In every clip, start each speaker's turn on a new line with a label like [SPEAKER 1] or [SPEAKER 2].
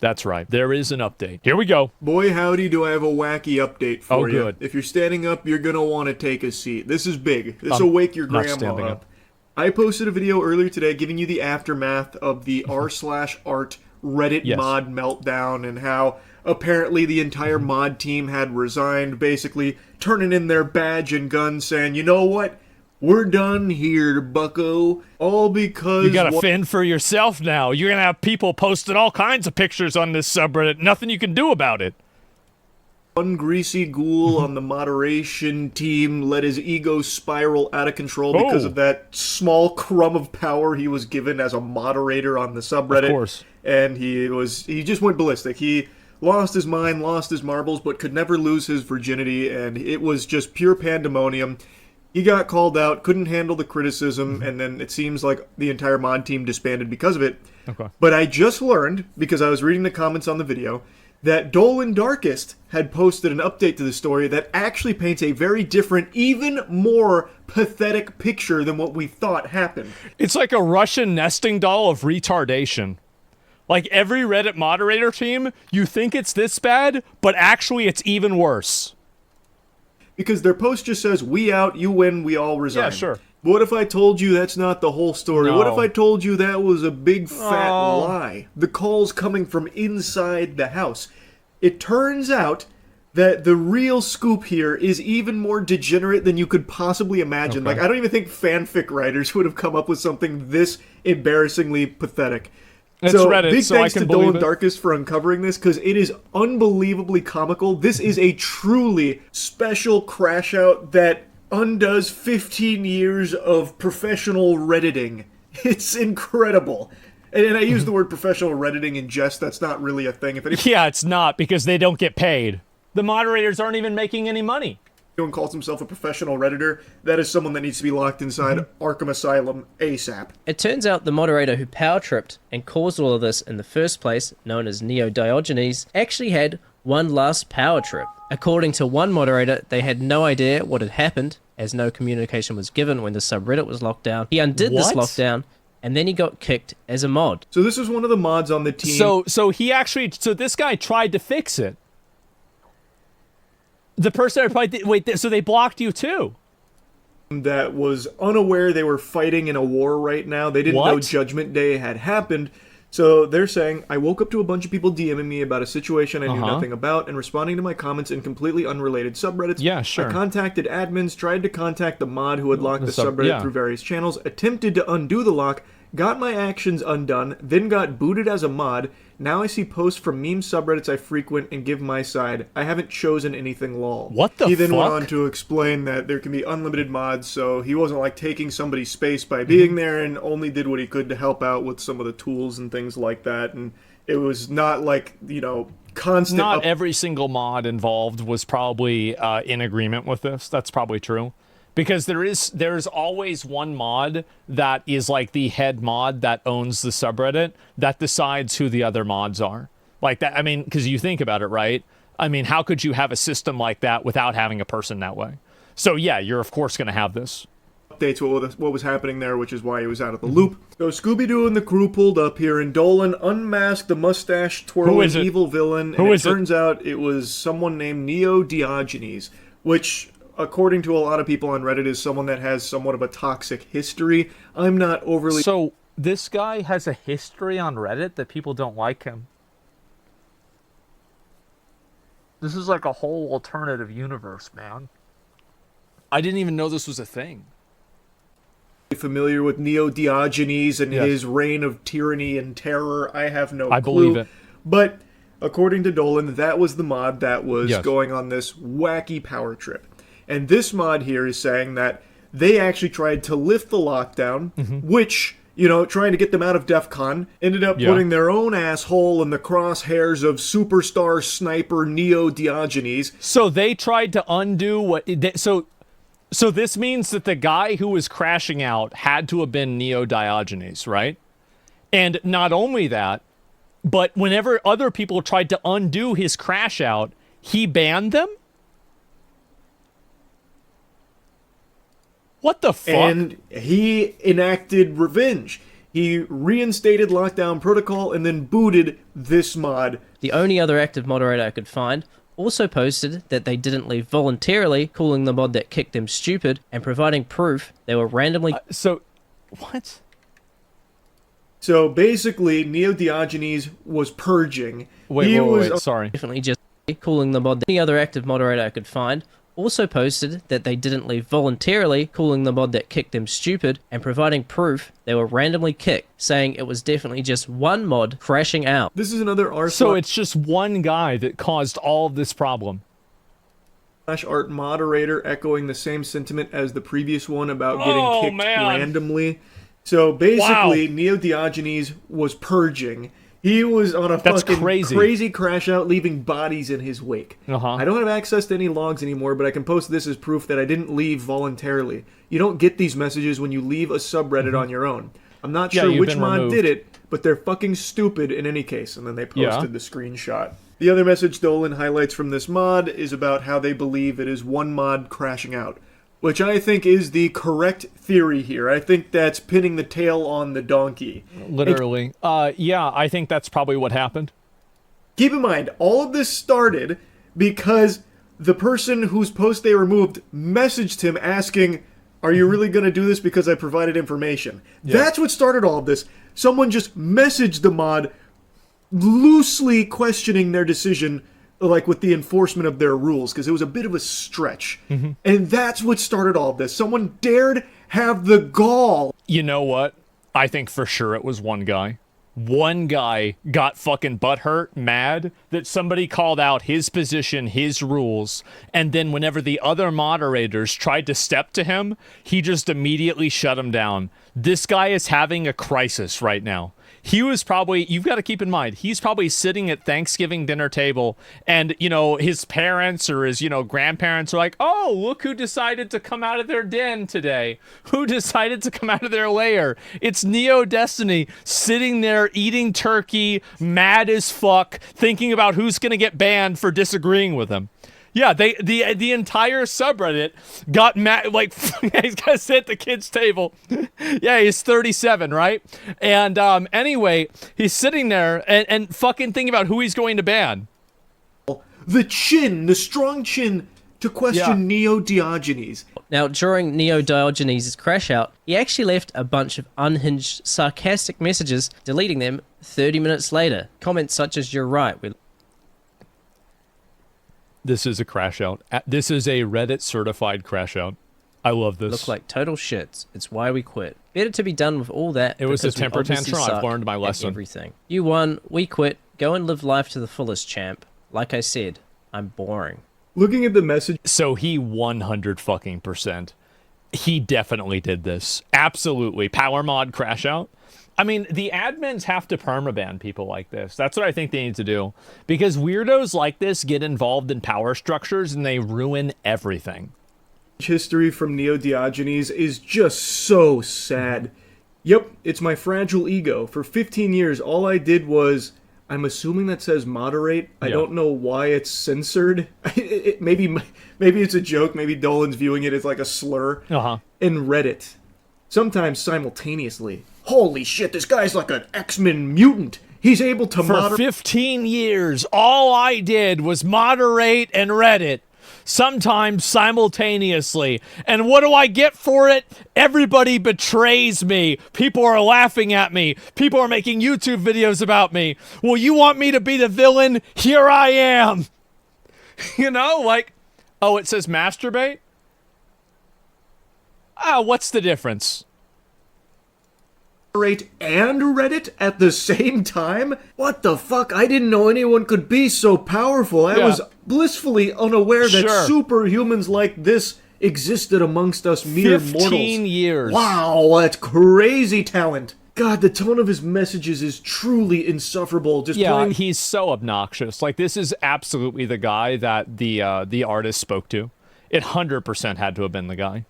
[SPEAKER 1] That's right. There is an update. Here we go.
[SPEAKER 2] Boy, howdy, do I have a wacky update for you.
[SPEAKER 1] Good.
[SPEAKER 2] If you're standing up, you're going to want to take a seat. This is big. This will wake your
[SPEAKER 1] not
[SPEAKER 2] grandma
[SPEAKER 1] standing
[SPEAKER 2] up. I posted a video earlier today giving you the aftermath of the r/art Reddit mod meltdown and how apparently the entire mod team had resigned, basically turning in their badge and gun saying, you know what? We're done here, bucko. All because...
[SPEAKER 1] You gotta fend for yourself now. You're gonna have people posting all kinds of pictures on this subreddit. Nothing you can do about it.
[SPEAKER 2] One greasy ghoul on the moderation team let his ego spiral out of control because of that small crumb of power he was given as a moderator on the subreddit.
[SPEAKER 1] Of course.
[SPEAKER 2] And he just went ballistic. He lost his mind, lost his marbles, but could never lose his virginity, and it was just pure pandemonium. He got called out, couldn't handle the criticism, and then it seems like the entire mod team disbanded because of it.
[SPEAKER 1] Okay.
[SPEAKER 2] But I just learned, because I was reading the comments on the video, that Dolan Darkest had posted an update to the story that actually paints a very different, even more pathetic picture than what we thought happened.
[SPEAKER 1] It's like a Russian nesting doll of retardation. Like every Reddit moderator team, you think it's this bad, but actually it's even worse.
[SPEAKER 2] Because their post just says, we out, you win, we all resign.
[SPEAKER 1] Yeah, sure.
[SPEAKER 2] But what if I told you that's not the whole story?
[SPEAKER 1] No.
[SPEAKER 2] What if I told you that was a big fat lie? The call's coming from inside the house. It turns out that the real scoop here is even more degenerate than you could possibly imagine.
[SPEAKER 1] Okay.
[SPEAKER 2] Like, I don't even think fanfic writers would have come up with something this embarrassingly pathetic.
[SPEAKER 1] It's
[SPEAKER 2] so,
[SPEAKER 1] Reddit,
[SPEAKER 2] big
[SPEAKER 1] so
[SPEAKER 2] thanks
[SPEAKER 1] I can
[SPEAKER 2] to Dolan
[SPEAKER 1] believe it.
[SPEAKER 2] Darkest for uncovering this, because it is unbelievably comical. This is a truly special crash out that undoes 15 years of professional Redditing. It's incredible. And I use the word professional Redditing in jest. That's not really a thing. If
[SPEAKER 1] Yeah, it's not, because they don't get paid. The moderators aren't even making any money.
[SPEAKER 2] anyone calls himself a professional Redditor, that is someone that needs to be locked inside Arkham Asylum ASAP.
[SPEAKER 3] It turns out the moderator who power tripped and caused all of this in the first place, known as Neo Diogenes, actually had one last power trip. According to one moderator, they had no idea what had happened, as no communication was given when the subreddit was locked down. He undid this lockdown, and then he got kicked as a mod.
[SPEAKER 2] So this was one of the mods on the team.
[SPEAKER 1] So this guy tried to fix it. The person that probably did, wait, so they blocked you too?
[SPEAKER 2] That was unaware they were fighting in a war right now. They didn't know Judgment Day had happened. So they're saying, I woke up to a bunch of people DMing me about a situation I knew nothing about and responding to my comments in completely unrelated subreddits.
[SPEAKER 1] Yeah, sure.
[SPEAKER 2] I contacted admins, tried to contact the mod who had locked the subreddit through various channels, attempted to undo the lock, got my actions undone, then got booted as a mod. Now I see posts from meme subreddits I frequent and give my side. I haven't chosen anything, lol.
[SPEAKER 1] What the fuck?
[SPEAKER 2] He then went on to explain that there can be unlimited mods, so he wasn't like taking somebody's space by being there, and only did what he could to help out with some of the tools and things like that. And it was not like, you know, constant...
[SPEAKER 1] Not every single mod involved was probably in agreement with this. That's probably true. Because there's always one mod that is like the head mod that owns the subreddit that decides who the other mods are. Like that, I mean, because you think about it, right? I mean, how could you have a system like that without having a person that way? So yeah, you're of course going to have this.
[SPEAKER 2] Updates what was happening there, which is why he was out of the loop. So Scooby-Doo and the crew pulled up here, and Dolan unmasked the mustache-twirling evil villain, and it turns out it was someone named Neo Diogenes, which... according to a lot of people on Reddit, is someone that has somewhat of a toxic history. I'm not overly...
[SPEAKER 1] So, this guy has a history on Reddit that people don't like him. This is like a whole alternative universe, man. I didn't even know this was a thing.
[SPEAKER 2] Familiar with Neo Diogenes and his reign of tyranny and terror. I have no clue.
[SPEAKER 1] I believe it.
[SPEAKER 2] But, according to Dolan, that was the mod that was going on this wacky power trip. And this mod here is saying that they actually tried to lift the lockdown, which, you know, trying to get them out of DEF CON, ended up putting their own asshole in the crosshairs of superstar sniper Neo Diogenes.
[SPEAKER 1] So they tried to undo what... So this means that the guy who was crashing out had to have been Neo Diogenes, right? And not only that, but whenever other people tried to undo his crash out, he banned them? What the fuck?
[SPEAKER 2] And he enacted revenge. he reinstated Lockdown Protocol and then booted this mod.
[SPEAKER 3] The only other active moderator I could find also posted that they didn't leave voluntarily, calling the mod that kicked them stupid and providing proof they were randomly...
[SPEAKER 1] What?
[SPEAKER 2] So basically, Neo Diogenes was purging.
[SPEAKER 1] Wait, sorry.
[SPEAKER 3] Definitely just calling the mod... Any other active moderator I could find also posted that they didn't leave voluntarily, calling the mod that kicked them stupid and providing proof they were randomly kicked, saying it was definitely just one mod crashing out.
[SPEAKER 2] This is another r/.
[SPEAKER 1] So it's just one guy that caused all of this problem.
[SPEAKER 2] /art moderator echoing the same sentiment as the previous one about getting kicked randomly. So basically, wow. Neo Diogenes was purging. He was on a fucking crazy crash out, leaving bodies in his wake. I don't have access to any logs anymore, but I can post this as proof that I didn't leave voluntarily. You don't get these messages when you leave a subreddit on your own. I'm not sure which mod did it, but they're fucking stupid in any case. And then they posted the screenshot. The other message Dolan highlights from this mod is about how they believe it is one mod crashing out, which I think is the correct theory here. I think that's pinning the tail on the donkey.
[SPEAKER 1] Literally. Yeah, I think that's probably what happened.
[SPEAKER 2] Keep in mind, all of this started because the person whose post they removed messaged him asking, are you really going to do this because I provided information? Yeah. That's what started all of this. Someone just messaged the mod loosely questioning their decision, like with the enforcement of their rules, because it was a bit of a stretch. And that's what started all of this. Someone dared have the gall.
[SPEAKER 1] You know what? I think for sure it was one guy. One guy got fucking butthurt, mad, that somebody called out his position, his rules, and then whenever the other moderators tried to step to him, he just immediately shut him down. This guy is having a crisis right now. He was probably, you've got to keep in mind, he's probably sitting at Thanksgiving dinner table and, you know, his parents or his, you know, grandparents are like, oh, look who decided to come out of their den today. Who decided to come out of their lair? It's Neo Destiny sitting there eating turkey, mad as fuck, thinking about who's going to get banned for disagreeing with him. Yeah, the entire subreddit got mad, like, he's got to sit at the kid's table. Yeah, he's 37, right? And anyway, he's sitting there and fucking thinking about who he's going to ban.
[SPEAKER 2] The strong chin to question Neo Diogenes.
[SPEAKER 3] Now, during Neo Diogenes' crash out, he actually left a bunch of unhinged, sarcastic messages, deleting them 30 minutes later. Comments such as, you're right,
[SPEAKER 1] this is a crash out. This is a Reddit certified crash out. I love this.
[SPEAKER 3] Look like total shits. It's why we quit. Better to be done with all that.
[SPEAKER 1] It was a temper tantrum. I've learned my lesson.
[SPEAKER 3] Everything. You won. We quit. Go and live life to the fullest, champ. Like I said, I'm boring.
[SPEAKER 2] Looking at the message.
[SPEAKER 1] So he 100%. He definitely did this. Absolutely. Power mod crash out. I mean, the admins have to permaban people like this. That's what I think they need to do. Because weirdos like this get involved in power structures and they ruin everything.
[SPEAKER 2] History from Neo Diogenes is just so sad. Yep, it's my fragile ego. For 15 years, all I did was... I'm assuming that says moderate. I don't know why it's censored. Maybe it's a joke. Maybe Dolan's viewing it as like a slur. And Reddit. Sometimes simultaneously. Holy shit, this guy's like an X-Men mutant. He's able to
[SPEAKER 1] moderate. For 15 years, all I did was moderate and Reddit. Sometimes simultaneously. And what do I get for it? Everybody betrays me. People are laughing at me. People are making YouTube videos about me. Well, you want me to be the villain? Here I am. You know, like, oh, it says masturbate? What's the difference?
[SPEAKER 2] And Reddit at the same time? What the fuck? I didn't know anyone could be so powerful. I was blissfully unaware that superhumans like this existed amongst us mere mortals.
[SPEAKER 1] 15 years.
[SPEAKER 2] Wow, that's crazy talent. God, the tone of his messages is truly insufferable.
[SPEAKER 1] He's so obnoxious. Like, this is absolutely the guy that the artist spoke to. It 100% had to have been the guy.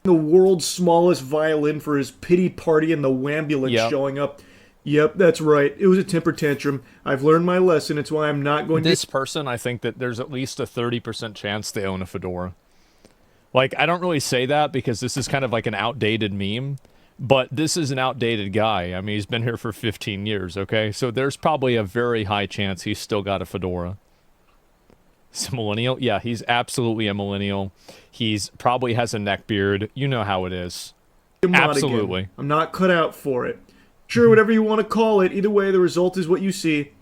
[SPEAKER 2] The world's smallest violin for his pity party and the wambulance showing up. Yep, that's right. It was a temper tantrum. I've learned my lesson. It's why I'm not going to...
[SPEAKER 1] This person, I think that there's at least a 30% chance they own a fedora. Like, I don't really say that because this is kind of like an outdated meme. But this is an outdated guy. I mean, he's been here for 15 years, okay? So there's probably a very high chance he's still got a fedora. He's a millennial? Yeah, he's absolutely a millennial. He's probably has a neck beard. You know how it is. Absolutely.
[SPEAKER 2] I'm not cut out for it. Sure, whatever you want to call it. Either way, the result is what you see.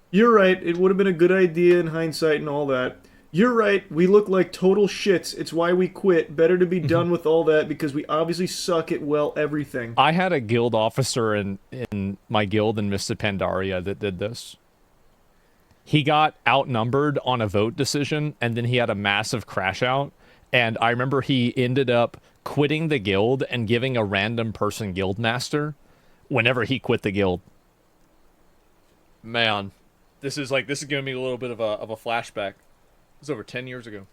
[SPEAKER 2] You're right. It would have been a good idea in hindsight and all that. You're right. We look like total shits. It's why we quit. Better to be done with all that because we obviously suck at, well, everything.
[SPEAKER 1] I had a guild officer in my guild in Mista Pandaria that did this. He got outnumbered on a vote decision, and then he had a massive crash out. And I remember he ended up quitting the guild and giving a random person guild master whenever he quit the guild. Man, this is giving me a little bit of a flashback. It was over 10 years ago.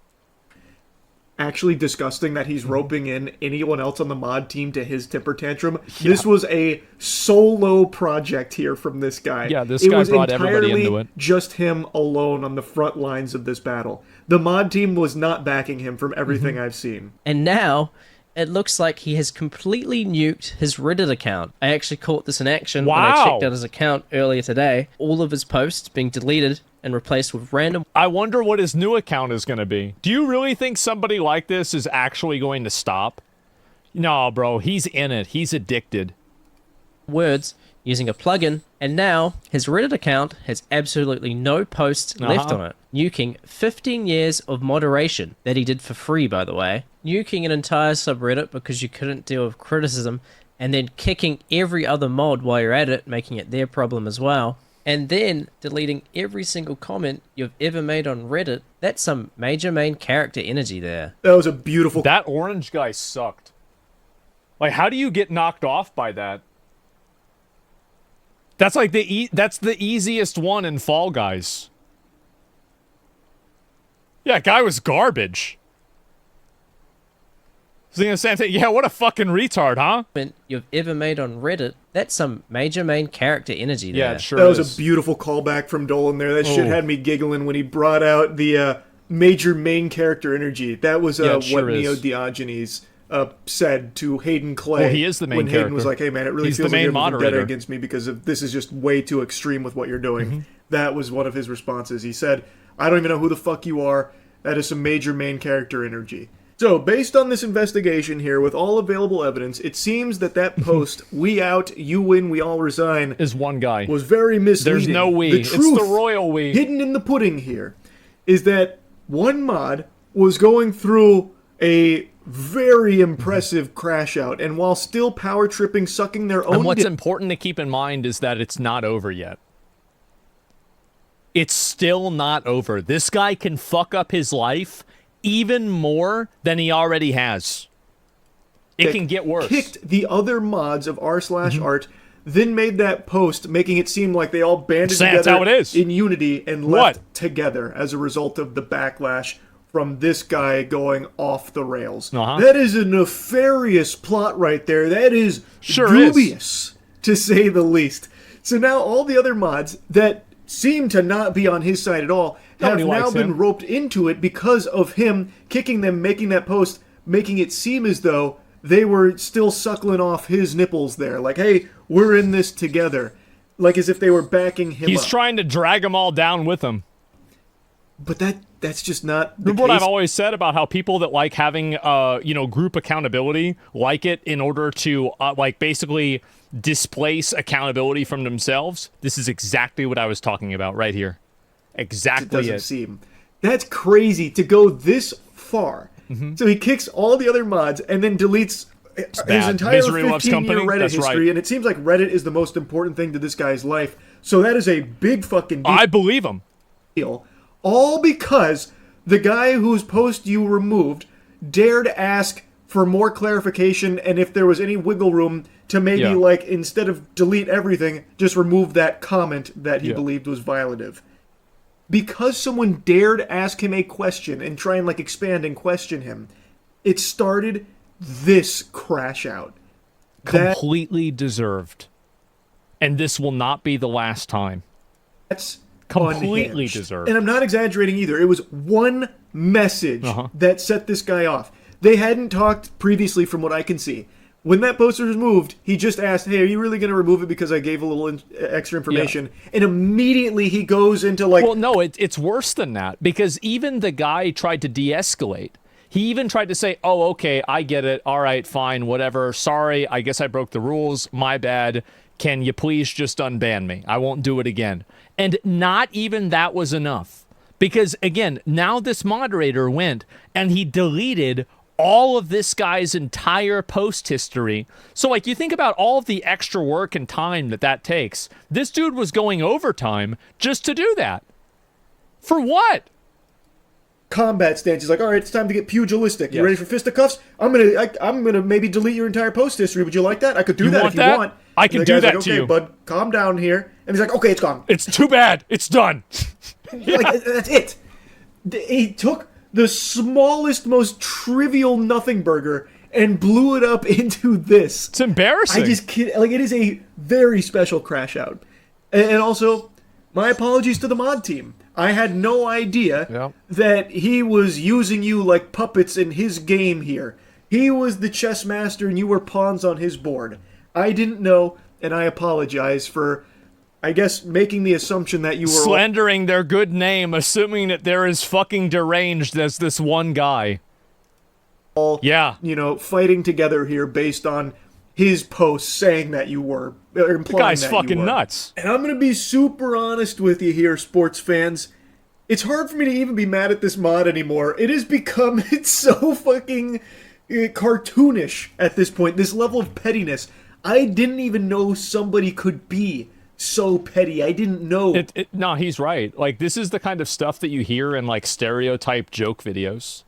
[SPEAKER 2] Actually disgusting that he's roping in anyone else on the mod team to his temper tantrum. Yeah. This was a solo project here from this guy.
[SPEAKER 1] Yeah, this guy brought everybody into it.
[SPEAKER 2] Just him alone on the front lines of this battle. The mod team was not backing him from everything I've seen.
[SPEAKER 3] And now it looks like he has completely nuked his Reddit account. I actually caught this in action when I checked out his account earlier today. All of his posts being deleted and replaced with random...
[SPEAKER 1] I wonder what his new account is going to be. Do you really think somebody like this is actually going to stop? No, bro, he's in it. He's addicted.
[SPEAKER 3] ...words using a plugin, and now his Reddit account has absolutely no posts left on it. Nuking 15 years of moderation that he did for free, by the way. Nuking an entire subreddit because you couldn't deal with criticism, and then kicking every other mod while you're at it, making it their problem as well. And then deleting every single comment you've ever made on Reddit. That's some major main character energy there.
[SPEAKER 2] That was a beautiful...
[SPEAKER 1] That orange guy sucked. Like, how do you get knocked off by that? That's like that's the easiest one in Fall Guys. Yeah, guy was garbage. Thinking the same thing. Yeah, what a fucking retard, huh?
[SPEAKER 3] You've ever made on Reddit. That's some major main character energy there.
[SPEAKER 1] Yeah, it sure
[SPEAKER 2] That
[SPEAKER 1] is.
[SPEAKER 2] was a beautiful callback from Dolan there. That shit had me giggling when he brought out the major main character energy. That was what Neo Diogenes said to Hayden Clay.
[SPEAKER 1] Well, he is the main character.
[SPEAKER 2] When Hayden was like, hey man, it really
[SPEAKER 1] He's
[SPEAKER 2] feels
[SPEAKER 1] the
[SPEAKER 2] like
[SPEAKER 1] main
[SPEAKER 2] you're a vendetta
[SPEAKER 1] moderator
[SPEAKER 2] against me because this is just way too extreme with what you're doing. That was one of his responses. He said, I don't even know who the fuck you are. That is some major main character energy. So, based on this investigation here, with all available evidence, it seems that post, we out, you win, we all resign,
[SPEAKER 1] is one guy.
[SPEAKER 2] Was very misleading.
[SPEAKER 1] There's no we.
[SPEAKER 2] The truth,
[SPEAKER 1] it's the royal we.
[SPEAKER 2] Hidden in the pudding here, is that one mod was going through a very impressive crash out, and while still power tripping, sucking their own...
[SPEAKER 1] And what's important to keep in mind is that it's not over yet. It's still not over. This guy can fuck up his life even more than he already has. It can get worse.
[SPEAKER 2] Kicked the other mods of r/art, then made that post, making it seem like they all banded together
[SPEAKER 1] how it is.
[SPEAKER 2] in unity and left together as a result of the backlash from this guy going off the rails. That is a nefarious plot right there. That is dubious, to say the least. So now all the other mods that seem to not be on his side at all have now been roped into it because of him kicking them, making that post, making it seem as though they were still suckling off his nipples there. Like, hey, we're in this together. Like as if they were backing him up.
[SPEAKER 1] He's trying to drag them all down with him.
[SPEAKER 2] But that's just not the
[SPEAKER 1] Remember
[SPEAKER 2] case.
[SPEAKER 1] what I've always said about how people that like having group accountability like it in order to basically displace accountability from themselves? This is exactly what I was talking about right here. Exactly.
[SPEAKER 2] It doesn't seem. That's crazy to go this far. So he kicks all the other mods and then deletes his entire 15-year Reddit history, and it seems like Reddit is the most important thing to this guy's life. So that is a big fucking deal.
[SPEAKER 1] I believe him.
[SPEAKER 2] All because the guy whose post you removed dared ask for more clarification and if there was any wiggle room to maybe, instead of delete everything, just remove that comment that he believed was violative. Because someone dared ask him a question and try and, expand and question him, it started this crash out.
[SPEAKER 1] Completely deserved. And this will not be the last time.
[SPEAKER 2] That's
[SPEAKER 1] completely
[SPEAKER 2] unhinged.
[SPEAKER 1] Deserved.
[SPEAKER 2] And I'm not exaggerating either. It was one message that set this guy off. They hadn't talked previously, from what I can see. When that poster was moved, he just asked, "Hey, are you really going to remove it because I gave a little extra information?" Yeah. And immediately he goes into like...
[SPEAKER 1] Well, no, it's worse than that, because even the guy tried to de-escalate. He even tried to say, "Oh, okay, I get it. All right, fine, whatever. Sorry, I guess I broke the rules. My bad. Can you please just unban me? I won't do it again." And not even that was enough. Because, again, now this moderator went and he deleted all of this guy's entire post history. So, like, you think about all of the extra work and time that takes. This dude was going overtime just to do that. For what?
[SPEAKER 2] Combat stance. He's like, "All right, it's time to get pugilistic. You ready for fisticuffs? I'm gonna maybe delete your entire post history. Would you like that? I could do that if you want.
[SPEAKER 1] I can do that
[SPEAKER 2] like,
[SPEAKER 1] to you,
[SPEAKER 2] bud. Calm down here." And he's like, "Okay, it's gone.
[SPEAKER 1] It's too bad. It's done."
[SPEAKER 2] Like, that's it. He took the smallest, most trivial nothing burger and blew it up into this.
[SPEAKER 1] It's embarrassing.
[SPEAKER 2] I just can't, like, it is a very special crash out. And also, my apologies to the mod team. I had no idea that he was using you like puppets in his game here. He was the chess master and you were pawns on his board. I didn't know, and I apologize for, I guess, making the assumption that you were...
[SPEAKER 1] slandering their good name, assuming that they're as fucking deranged as this one guy.
[SPEAKER 2] All, fighting together here based on his posts saying that you were, or implying
[SPEAKER 1] the guy's
[SPEAKER 2] that
[SPEAKER 1] fucking
[SPEAKER 2] you were.
[SPEAKER 1] Nuts.
[SPEAKER 2] And I'm going to be super honest with you here, sports fans. It's hard for me to even be mad at this mod anymore. It has become, it's so fucking cartoonish at this point, this level of pettiness. I didn't even know somebody could be so petty. I didn't know.
[SPEAKER 1] No, he's right. Like, this is the kind of stuff that you hear in, like, stereotype joke videos.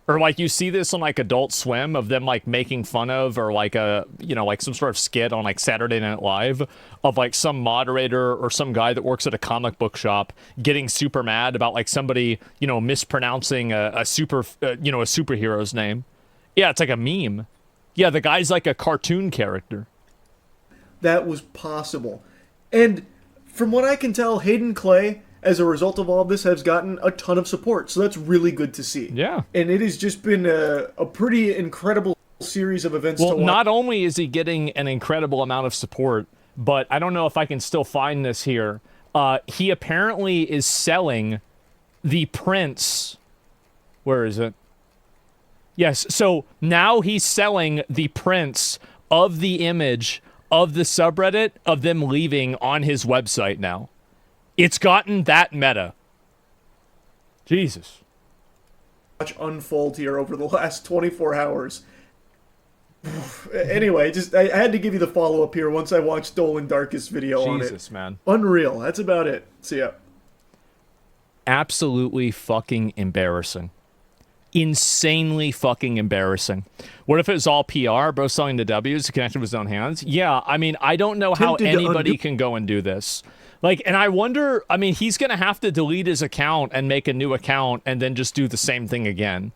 [SPEAKER 1] Or, like, you see this on, like, Adult Swim of them, like, making fun of, or, like, like, some sort of skit on, like, Saturday Night Live of, like, some moderator or some guy that works at a comic book shop getting super mad about, like, somebody, mispronouncing a superhero's name. Yeah, it's like a meme. Yeah, the guy's like a cartoon character.
[SPEAKER 2] That was possible. And from what I can tell, Hayden Clay, as a result of all of this, has gotten a ton of support. So that's really good to see.
[SPEAKER 1] Yeah.
[SPEAKER 2] And it has just been a pretty incredible series of events to watch.
[SPEAKER 1] Well, not only is he getting an incredible amount of support, but I don't know if I can still find this here. He apparently is selling the prints. Where is it? Yes, so now he's selling the prints of the image of the subreddit of them leaving on his website now. It's gotten that meta. Jesus.
[SPEAKER 2] Watch unfold here over the last 24 hours. Anyway, I had to give you the follow-up here once I watched Dolan Darkest video on it.
[SPEAKER 1] Jesus, man.
[SPEAKER 2] Unreal. That's about it. See ya.
[SPEAKER 1] Absolutely fucking embarrassing. Insanely fucking embarrassing. What if it was all PR, bro selling the W's, connected with his own hands? Yeah, I mean, I don't know how anybody can go and do this. Like, and I wonder, I mean, he's going to have to delete his account and make a new account and then just do the same thing again.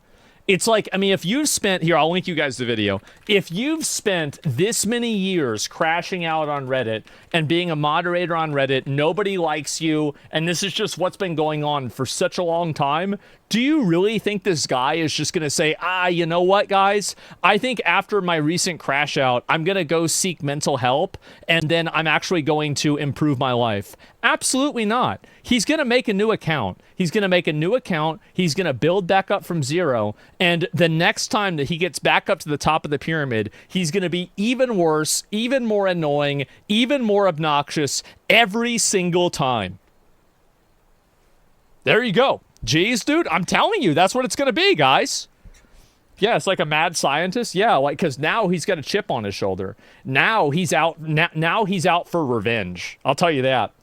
[SPEAKER 1] It's like, I mean, if you've spent, here, I'll link you guys the video. If you've spent this many years crashing out on Reddit and being a moderator on Reddit, nobody likes you, and this is just what's been going on for such a long time, do you really think this guy is just going to say, you know what, guys? I think after my recent crash out, I'm going to go seek mental help, and then I'm actually going to improve my life? Absolutely not. He's going to make a new account. He's going to make a new account. He's going to build back up from zero. And the next time that he gets back up to the top of the pyramid, he's going to be even worse, even more annoying, even more obnoxious every single time. There you go. Jeez, dude, I'm telling you, that's what it's going to be, guys. Yeah, it's like a mad scientist. Yeah, like, because now he's got a chip on his shoulder. Now he's out. Now he's out for revenge. I'll tell you that.